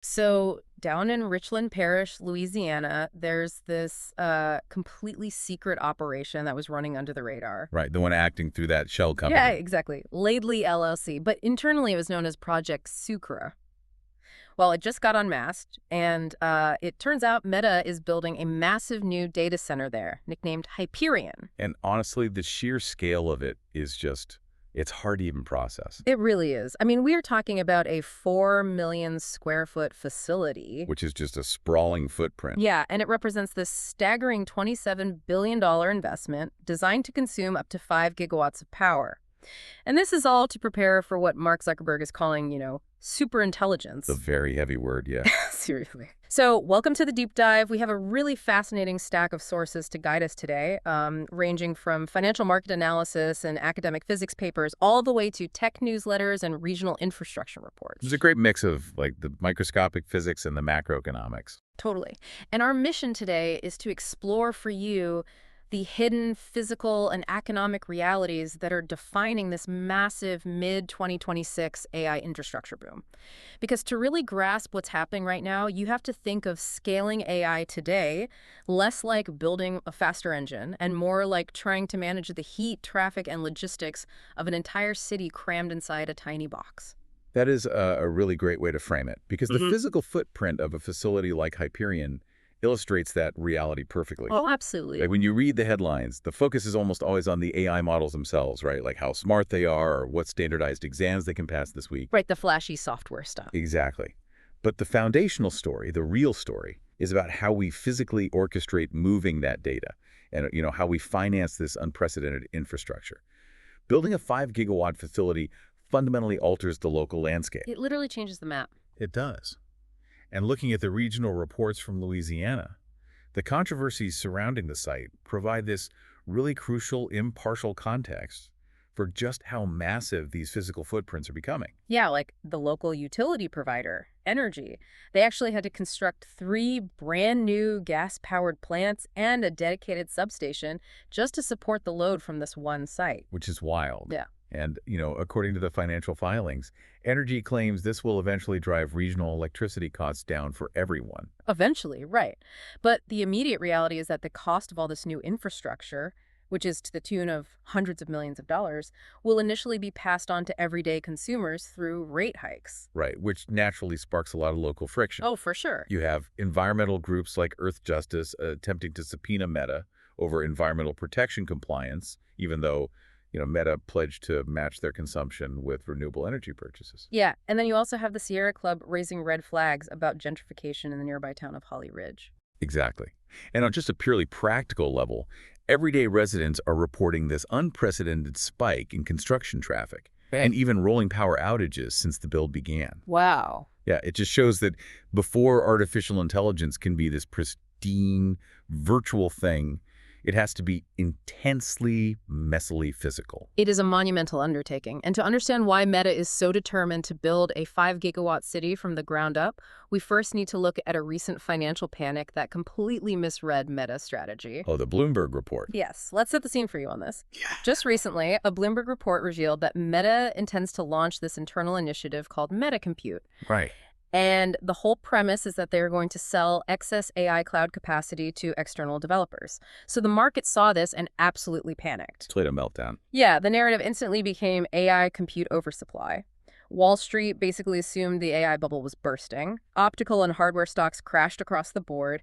So down in Richland Parish, Louisiana, there's this completely secret operation that was running under the radar. Right, the one acting through that shell Yeah, company. exactly. Laidley LLC, but internally it was known as Project Sucre. Well, it just got unmasked, and it turns out Meta is building a massive new data center there, nicknamed Hyperion. And honestly, the sheer scale of it is just, it's hard to even process, It really is. I mean, we are talking about a 4 million square foot facility. which is just a sprawling footprint. Yeah, and it represents this staggering $27 billion investment designed to consume up to 5 gigawatts of power. And this is all to prepare for what Mark Zuckerberg is calling, super The intelligence. very heavy word, yeah. Seriously. So welcome to the deep dive. We have a really fascinating stack of sources to guide us today, ranging from financial market analysis and academic physics papers all the way to tech newsletters and regional infrastructure reports. There's a great mix of, like, the microscopic physics and the macroeconomics. Totally. And our mission today is to explore for you the hidden physical and economic realities that are defining this massive mid-2026 AI infrastructure boom. Because to really grasp what's happening right now, you have to think of scaling AI today less like building a faster engine and more like trying to manage the heat, traffic, and logistics of an entire city crammed inside a tiny box. That is a really great way to frame it, because the physical footprint of a facility like Hyperion illustrates that reality perfectly. Oh, absolutely. Like when you read the headlines, the focus is almost always on the AI models themselves, right? Like how smart they are or what standardized exams they can pass this week. Right, the flashy software stuff. Exactly. But the foundational story, the real story, is about how we physically orchestrate moving that data and, how we finance this unprecedented infrastructure. Building a 5-gigawatt facility fundamentally alters the local landscape. It literally changes the map. It does. And looking at the regional reports from Louisiana, the controversies surrounding the site provide this really crucial, impartial context for just how massive these physical footprints are becoming. Yeah, like the local utility provider, Energy. They actually had to construct 3 brand new gas-powered plants and a dedicated substation just to support the load from this one site. Which is wild. Yeah. And, according to the financial filings, Energy claims this will eventually drive regional electricity costs down for everyone. Eventually, right. But the immediate reality is that the cost of all this new infrastructure, which is to the tune of hundreds of millions of dollars, will initially be passed on to everyday consumers through rate hikes. Right, which naturally sparks a lot of local friction. Oh, for sure. You have environmental groups like Earth Justice attempting to subpoena Meta over environmental protection compliance, even though, Meta pledged to match their consumption with renewable energy purchases. Yeah, and then you also have the Sierra Club raising red flags about gentrification in the nearby town of Holly Ridge. Exactly. And on just a purely practical level, everyday residents are reporting this unprecedented spike in construction traffic and even rolling power outages since the build began. Wow. Yeah, it just shows that before artificial intelligence can be this pristine, virtual thing, it has to be intensely, messily physical. It is a monumental undertaking. And to understand why Meta is so determined to build a 5-gigawatt city from the ground up, we first need to look at a recent financial panic that completely misread Meta's strategy. Oh, the Bloomberg report. Yes, let's set the scene for you on this. Yeah. Just recently, a Bloomberg report revealed that Meta intends to launch this internal initiative called Meta Compute. Right. And the whole premise is that they're going to sell excess AI cloud capacity to external developers. So the market saw this and absolutely panicked. It's laid a meltdown. Yeah, the narrative instantly became AI compute oversupply. Wall Street basically assumed the AI bubble was bursting. Optical and hardware stocks crashed across the board,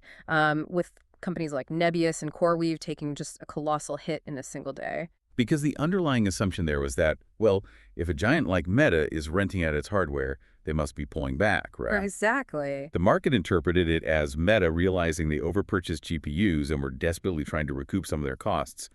with companies like Nebius and CoreWeave taking just a colossal hit in a single day. Because the underlying assumption there was that, well, if a giant like Meta is renting out its hardware, they must be pulling back, right? Exactly. The market interpreted it as Meta realizing they overpurchased GPUs and were desperately trying to recoup some of their costs.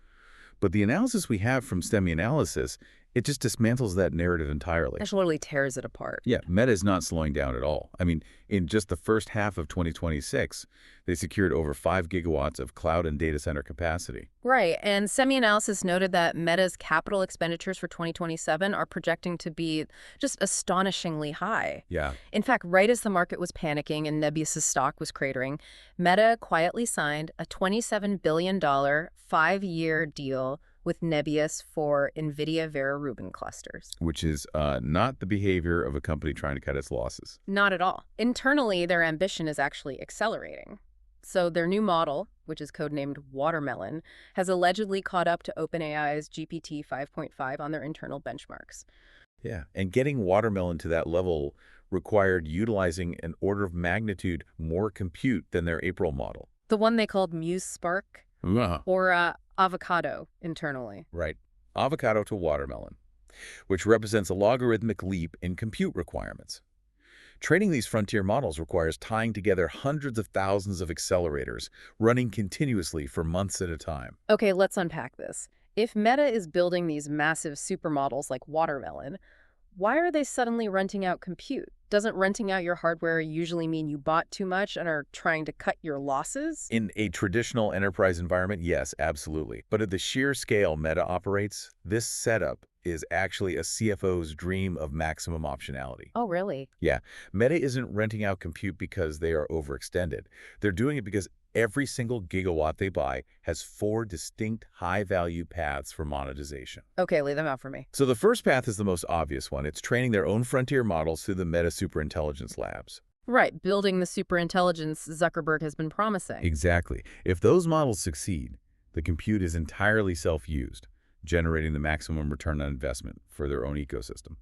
But the analysis we have from SemiAnalysis, it just dismantles that narrative entirely. It literally tears it apart. Yeah, Meta is not slowing down at all. I mean, in just the first half of 2026, they secured over 5 gigawatts of cloud and data center capacity. Right, and SemiAnalysis noted that Meta's capital expenditures for 2027 are projecting to be just astonishingly high. Yeah. In fact, right as the market was panicking and Nebius's stock was cratering, Meta quietly signed a $27 billion 5-year deal with Nebius for NVIDIA Vera Rubin clusters. Which is not the behavior of a company trying to cut its losses. Not at all. Internally, their ambition is actually accelerating. So their new model, which is codenamed Watermelon, has allegedly caught up to OpenAI's GPT 5.5 on their internal benchmarks. Yeah, and getting Watermelon to that level required utilizing an order of magnitude more compute than their April model. The one they called Muse Spark, Uh, or Avocado internally. right. Avocado to Watermelon, which represents a logarithmic leap in compute requirements. Training these frontier models requires tying together hundreds of thousands of accelerators, running continuously for months at a time. Okay, let's unpack this. If Meta is building these massive supermodels like Watermelon, why are they suddenly renting out compute? Doesn't renting out your hardware usually mean you bought too much and are trying to cut your losses? In a traditional enterprise environment, yes, absolutely. But at the sheer scale Meta operates, this setup is actually a CFO's dream of maximum optionality. Oh, really? Yeah, Meta isn't renting out compute because they are overextended. They're doing it because every single gigawatt they buy has 4 distinct high-value paths for monetization. Okay, lay them out for me. So the first path is the most obvious one. It's training their own frontier models through the Meta Superintelligence Labs. Right, building the superintelligence Zuckerberg has been promising. Exactly. If those models succeed, the compute is entirely self-used, generating the maximum return on investment for their own ecosystem.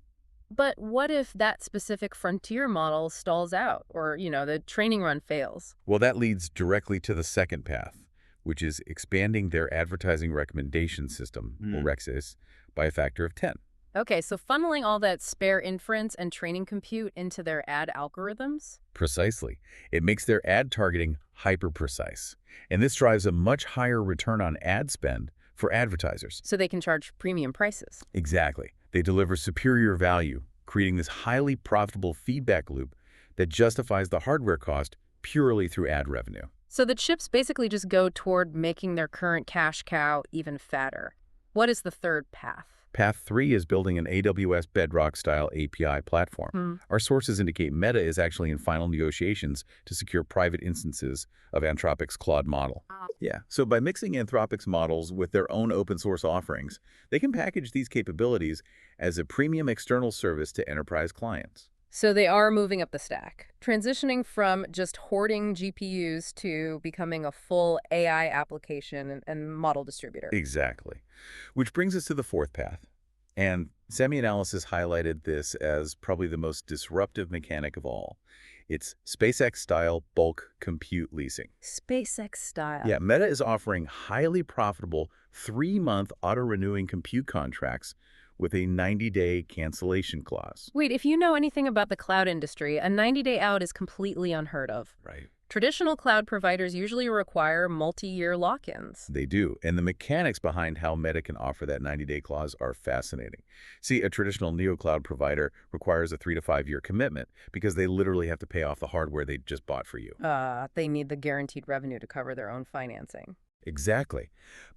But what if that specific frontier model stalls out or, the training run fails? Well, that leads directly to the second path, which is expanding their advertising recommendation system, or REXIS, by a factor of 10. Okay, so funneling all that spare inference and training compute into their ad algorithms? Precisely. It makes their ad targeting hyper-precise. And this drives a much higher return on ad spend for advertisers. So they can charge premium prices. Exactly. They deliver superior value, creating this highly profitable feedback loop that justifies the hardware cost purely through ad revenue. So the chips basically just go toward making their current cash cow even fatter. What is the third path? Path 3 is building an AWS Bedrock-style API platform. Our sources indicate Meta is actually in final negotiations to secure private instances of Anthropic's Claude model. Yeah, so by mixing Anthropic's models with their own open-source offerings, they can package these capabilities as a premium external service to enterprise clients. So they are moving up the stack, transitioning from just hoarding GPUs to becoming a full AI application and model distributor. Exactly. Which brings us to the fourth path. And SemiAnalysis highlighted this as probably the most disruptive mechanic of all. It's SpaceX-style bulk compute leasing. SpaceX style. Yeah, Meta is offering highly profitable 3-month auto-renewing compute contracts with a 90-day cancellation clause. Wait, if you know anything about the cloud industry, a 90-day out is completely unheard of. Right. Traditional cloud providers usually require multi-year lock-ins. They do, and the mechanics behind how Meta can offer that 90-day clause are fascinating. See, a traditional neocloud provider requires a 3 to 5 year commitment because they literally have to pay off the hardware they just bought for you. They need the guaranteed revenue to cover their own financing. Exactly.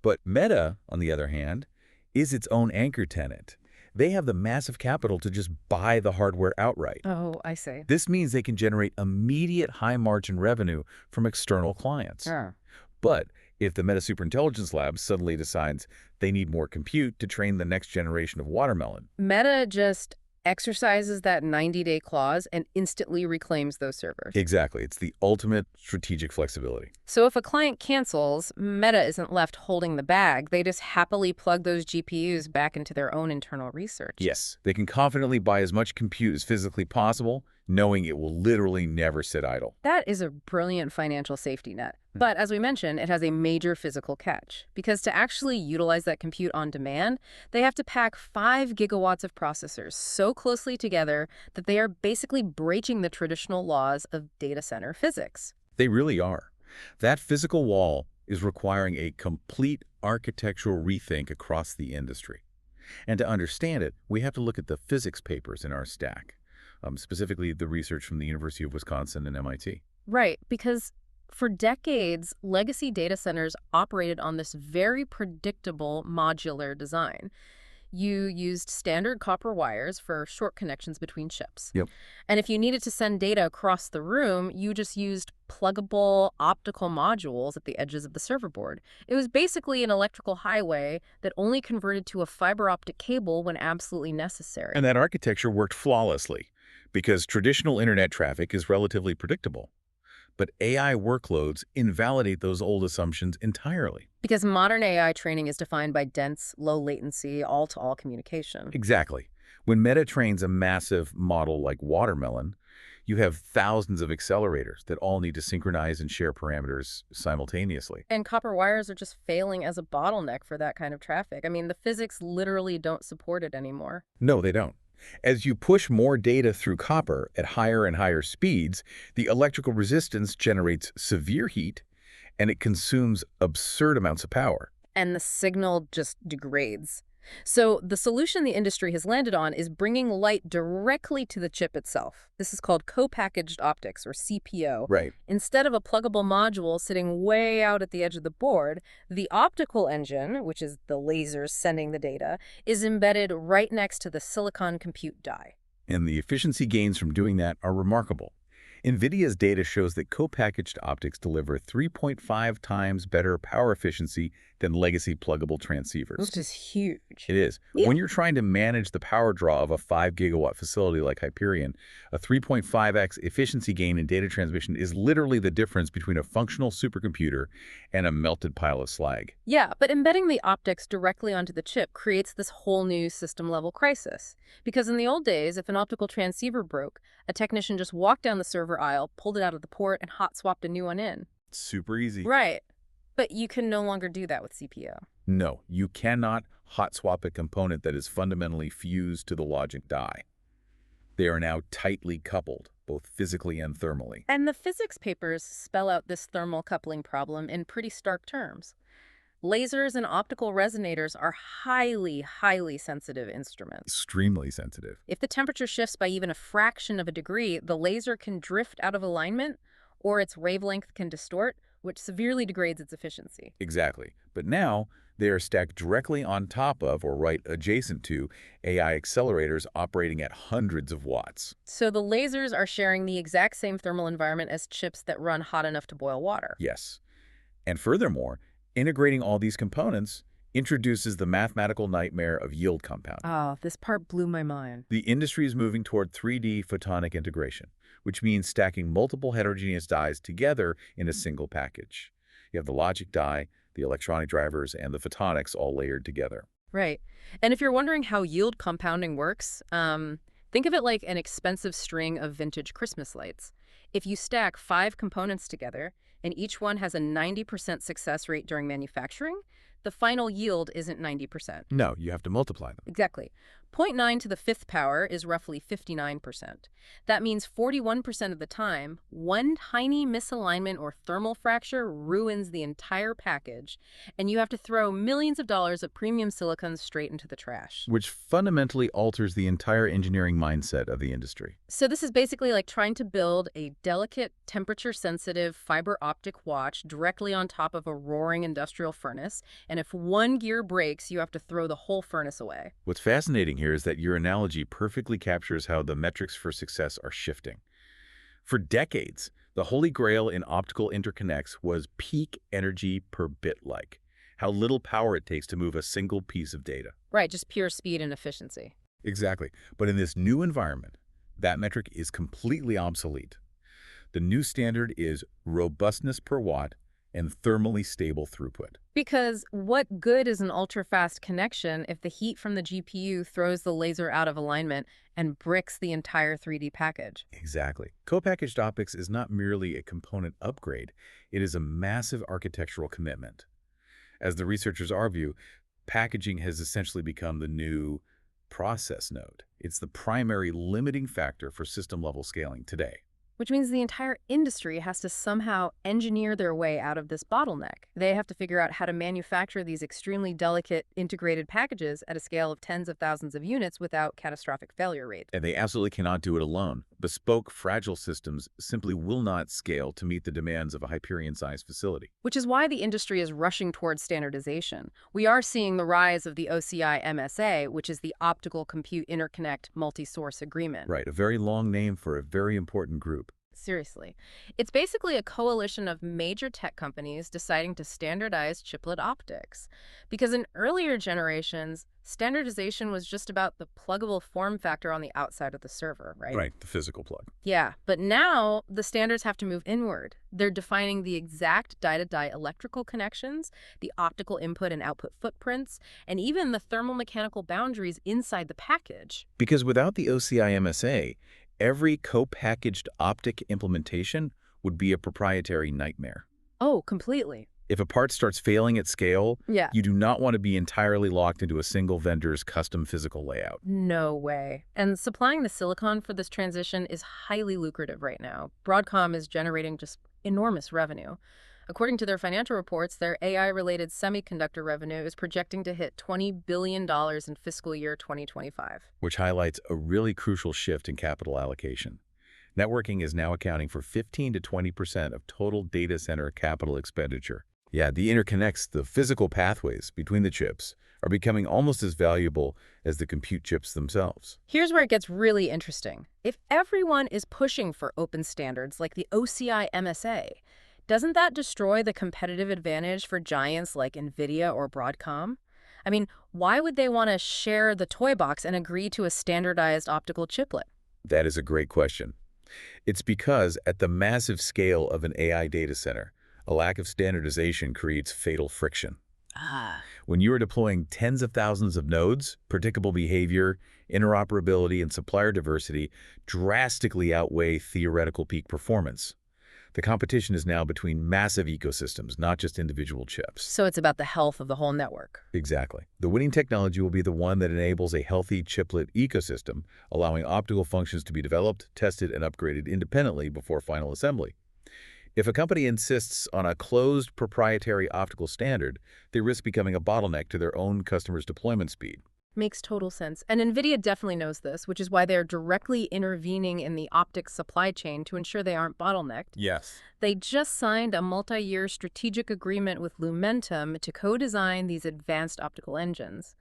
But Meta, on the other hand, is its own anchor tenant. They have the massive capital to just buy the hardware outright. Oh, I see. This means they can generate immediate high-margin revenue from external clients. Sure. But if the Meta Superintelligence Lab suddenly decides they need more compute to train the next generation of Watermelon, Meta just exercises that 90-day clause and instantly reclaims those servers. exactly, it's the ultimate strategic flexibility. So if a client cancels, Meta isn't left holding the bag. They just happily plug those GPUs back into their own internal research. Yes, they can confidently buy as much compute as physically possible, knowing it will literally never sit idle. That is a brilliant financial safety net. But as we mentioned, it has a major physical catch. Because to actually utilize that compute on demand, they have to pack 5 gigawatts of processors so closely together that they are basically breaching the traditional laws of data center physics. They really are. That physical wall is requiring a complete architectural rethink across the industry. And to understand it, we have to look at the physics papers in our stack, specifically the research from the University of Wisconsin and MIT. Right, because for decades, legacy data centers operated on this very predictable modular design. You used standard copper wires for short connections between chips. Yep. And if you needed to send data across the room, you just used pluggable optical modules at the edges of the server board. It was basically an electrical highway that only converted to a fiber optic cable when absolutely necessary. And that architecture worked flawlessly because traditional internet traffic is relatively predictable. But AI workloads invalidate those old assumptions entirely. Because modern AI training is defined by dense, low latency, all-to-all communication. Exactly. When Meta trains a massive model like Watermelon, you have thousands of accelerators that all need to synchronize and share parameters simultaneously. And copper wires are just failing as a bottleneck for that kind of traffic. I mean, the physics literally don't support it anymore. No, they don't. As you push more data through copper at higher and higher speeds, the electrical resistance generates severe heat, and it consumes absurd amounts of power. And the signal just degrades. So the solution the industry has landed on is bringing light directly to the chip itself. This is called co-packaged optics, or CPO. Right. Instead of a pluggable module sitting way out at the edge of the board, the optical engine, which is the lasers sending the data, is embedded right next to the silicon compute die. And the efficiency gains from doing that are remarkable. NVIDIA's data shows that co-packaged optics deliver 3.5 times better power efficiency than legacy pluggable transceivers. Which is huge. It is. Yeah. When you're trying to manage the power draw of a 5-gigawatt facility like Hyperion, a 3.5x efficiency gain in data transmission is literally the difference between a functional supercomputer and a melted pile of slag. Yeah, but embedding the optics directly onto the chip creates this whole new system-level crisis. Because in the old days, if an optical transceiver broke, a technician just walked down the server aisle, pulled it out of the port, and hot-swapped a new one in. Super easy. Right. But you can no longer do that with CPO. No, you cannot hot swap a component that is fundamentally fused to the logic die. They are now tightly coupled, both physically and thermally. And the physics papers spell out this thermal coupling problem in pretty stark terms. Lasers and optical resonators are highly, highly sensitive instruments. Extremely sensitive. If the temperature shifts by even a fraction of a degree, the laser can drift out of alignment, or its wavelength can distort, which severely degrades its efficiency. Exactly. But now, they are stacked directly on top of or right adjacent to AI accelerators operating at hundreds of watts. So the lasers are sharing the exact same thermal environment as chips that run hot enough to boil water. Yes. And furthermore, integrating all these components introduces the mathematical nightmare of yield compounding. Oh, this part blew my mind. The industry is moving toward 3D photonic integration, which means stacking multiple heterogeneous dies together in a single package. You have the logic die, the electronic drivers, and the photonics all layered together. Right. And if you're wondering how yield compounding works, think of it like an expensive string of vintage Christmas lights. If you stack 5 components together, and each one has a 90% success rate during manufacturing, the final yield isn't 90%. No, you have to multiply them. Exactly. 0.9 to the 5th power is roughly 59%. That means 41% of the time, one tiny misalignment or thermal fracture ruins the entire package, and you have to throw millions of dollars of premium silicon straight into the trash. Which fundamentally alters the entire engineering mindset of the industry. So this is basically like trying to build a delicate, temperature-sensitive fiber optic watch directly on top of a roaring industrial furnace, and if one gear breaks, you have to throw the whole furnace away. What's fascinating here is that your analogy perfectly captures how the metrics for success are shifting. For decades, the holy grail in optical interconnects was peak energy per bit, how little power it takes to move a single piece of data. Right, just pure speed and efficiency. Exactly. But in this new environment, that metric is completely obsolete. The new standard is robustness per watt and thermally stable throughput. Because what good is an ultra-fast connection if the heat from the GPU throws the laser out of alignment and bricks the entire 3D package? Exactly. Co-packaged optics is not merely a component upgrade. It is a massive architectural commitment. As the researchers argue, packaging has essentially become the new process node. It's the primary limiting factor for system-level scaling today. Which means the entire industry has to somehow engineer their way out of this bottleneck. They have to figure out how to manufacture these extremely delicate integrated packages at a scale of tens of thousands of units without catastrophic failure rates. And they absolutely cannot do it alone. bespoke, fragile systems simply will not scale to meet the demands of a Hyperion-sized facility. Which is why the industry is rushing towards standardization. We are seeing the rise of the OCI MSA, which is the Optical Compute Interconnect Multi-Source Agreement. Right, a very long name for a very important group. Seriously. It's basically a coalition of major tech companies deciding to standardize chiplet optics. Because in earlier generations, standardization was just about the pluggable form factor on the outside of the server, right? Right, the physical plug. Yeah, but now the standards have to move inward. They're defining the exact die-to-die electrical connections, the optical input and output footprints, and even the thermal-mechanical boundaries inside the package. Because without the OCI MSA, every co-packaged optic implementation would be a proprietary nightmare. Oh, completely. If a part starts failing at scale, Yeah. you do not want to be entirely locked into a single vendor's custom physical layout. No way. And supplying the silicon for this transition is highly lucrative right now. Broadcom is generating just enormous revenue. According to their financial reports, their AI-related semiconductor revenue is projecting to hit $20 billion in fiscal year 2025. Which highlights a really crucial shift in capital allocation. Networking is now accounting for 15 to 20% of total data center capital expenditure. Yeah, the interconnects, the physical pathways between the chips, are becoming almost as valuable as the compute chips themselves. Here's where it gets really interesting. If everyone is pushing for open standards like the OCI MSA, doesn't that destroy the competitive advantage for giants like NVIDIA or Broadcom? I mean, why would they want to share the toy box and agree to a standardized optical chiplet? That is a great question. It's because at the massive scale of an AI data center, a lack of standardization creates fatal friction. When you are deploying tens of thousands of nodes, predictable behavior, interoperability, and supplier diversity drastically outweigh theoretical peak performance. The competition is now between massive ecosystems, not just individual chips. So it's about the health of the whole network. Exactly. The winning technology will be the one that enables a healthy chiplet ecosystem, allowing optical functions to be developed, tested, and upgraded independently before final assembly. If a company insists on a closed proprietary optical standard, they risk becoming a bottleneck to their own customers' deployment speed. Makes total sense. And NVIDIA definitely knows this, which is why they're directly intervening in the optics supply chain to ensure they aren't bottlenecked. Yes. They just signed a multi-year strategic agreement with Lumentum to co-design these advanced optical engines.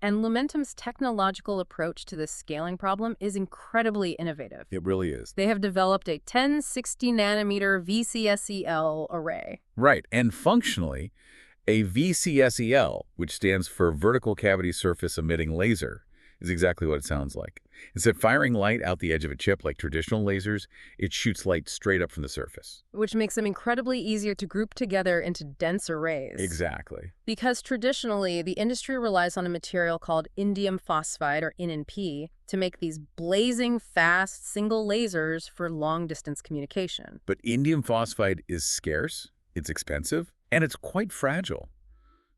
And Lumentum's technological approach to this scaling problem is incredibly innovative. It really is. They have developed a 1060-nanometer VCSEL array. Right. And functionally, a VCSEL, which stands for Vertical Cavity Surface Emitting Laser, is exactly what it sounds like. Instead of firing light out the edge of a chip like traditional lasers, it shoots light straight up from the surface. Which makes them incredibly easier to group together into dense arrays. Exactly. Because traditionally, the industry relies on a material called indium phosphide, or InP, to make these blazing fast single lasers for long-distance communication. But indium phosphide is scarce, it's expensive, and it's quite fragile.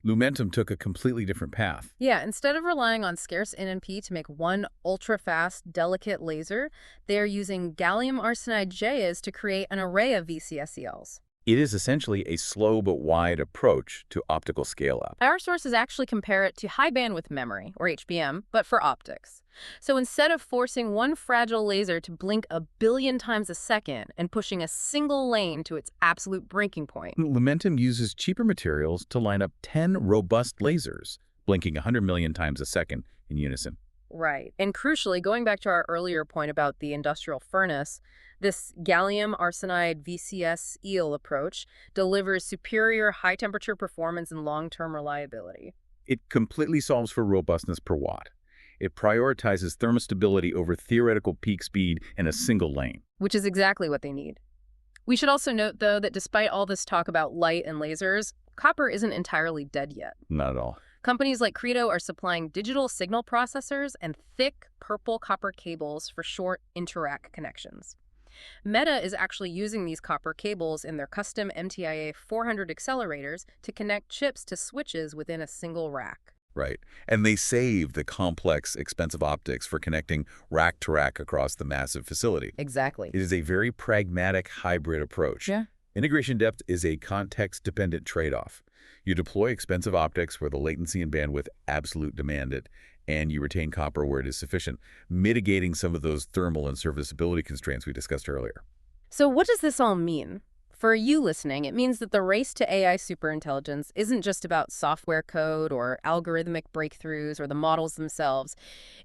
Lumentum took a completely different path. Yeah, instead of relying on scarce NMP to make one ultra-fast, delicate laser, they are using gallium arsenide GaAs to create an array of VCSELs. It is essentially a slow but wide approach to optical scale-up. Our sources actually compare it to high bandwidth memory, or HBM, but for optics. So instead of forcing one fragile laser to blink 1 billion times a second and pushing a single lane to its absolute breaking point, Lumentum uses cheaper materials to line up 10 robust lasers, blinking 100 million times a second in unison. Right. And crucially, going back to our earlier point about the industrial furnace, this gallium arsenide VCSEL approach delivers superior high-temperature performance and long-term reliability. It completely solves for robustness per watt. It prioritizes thermostability over theoretical peak speed in a single lane. Which is exactly what they need. We should also note, though, that despite all this talk about light and lasers, copper isn't entirely dead yet. Not at all. Companies like Credo are supplying digital signal processors and thick purple copper cables for short interact connections. Meta is actually using these copper cables in their custom MTIA 400 accelerators to connect chips to switches within a single rack. Right. And they save the complex, expensive optics for connecting rack to rack across the massive facility. Exactly. It is a very pragmatic hybrid approach. Yeah. Integration depth is a context-dependent trade-off. You deploy expensive optics where the latency and bandwidth absolute demand it, and you retain copper where it is sufficient, mitigating some of those thermal and serviceability constraints we discussed earlier. So what does this all mean? For you listening, it means that the race to AI superintelligence isn't just about software code or algorithmic breakthroughs or the models themselves.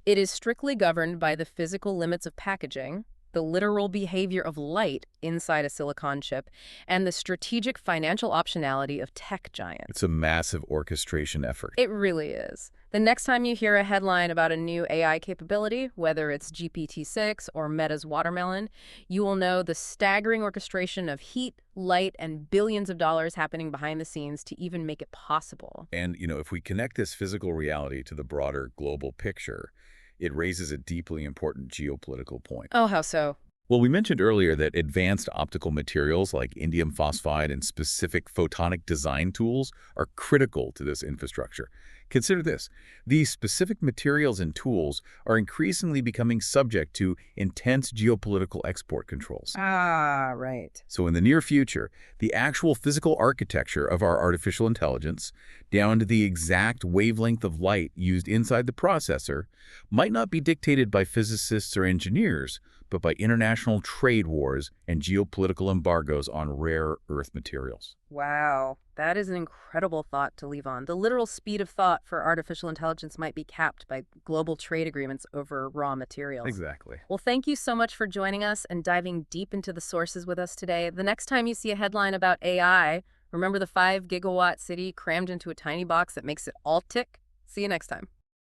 It is strictly governed by the physical limits of packaging, the literal behavior of light inside a silicon chip, and the strategic financial optionality of tech giants. It's a massive orchestration effort. It really is. The next time you hear a headline about a new AI capability, whether it's GPT-6 or Meta's watermelon, you will know the staggering orchestration of heat, light, and billions of dollars happening behind the scenes to even make it possible. And, if we connect this physical reality to the broader global picture, it raises a deeply important geopolitical point. Oh, how so? Well, we mentioned earlier that advanced optical materials like indium phosphide and specific photonic design tools are critical to this infrastructure. Consider this. These specific materials and tools are increasingly becoming subject to intense geopolitical export controls. Ah, right. So in the near future, the actual physical architecture of our artificial intelligence, down to the exact wavelength of light used inside the processor, might not be dictated by physicists or engineers, but by international trade wars and geopolitical embargoes on rare earth materials. Wow, that is an incredible thought to leave on. The literal speed of thought for artificial intelligence might be capped by global trade agreements over raw materials. Exactly. Well, thank you so much for joining us and diving deep into the sources with us today. The next time you see a headline about AI, remember the 5 gigawatt city crammed into a tiny box that makes it all tick? See you next time.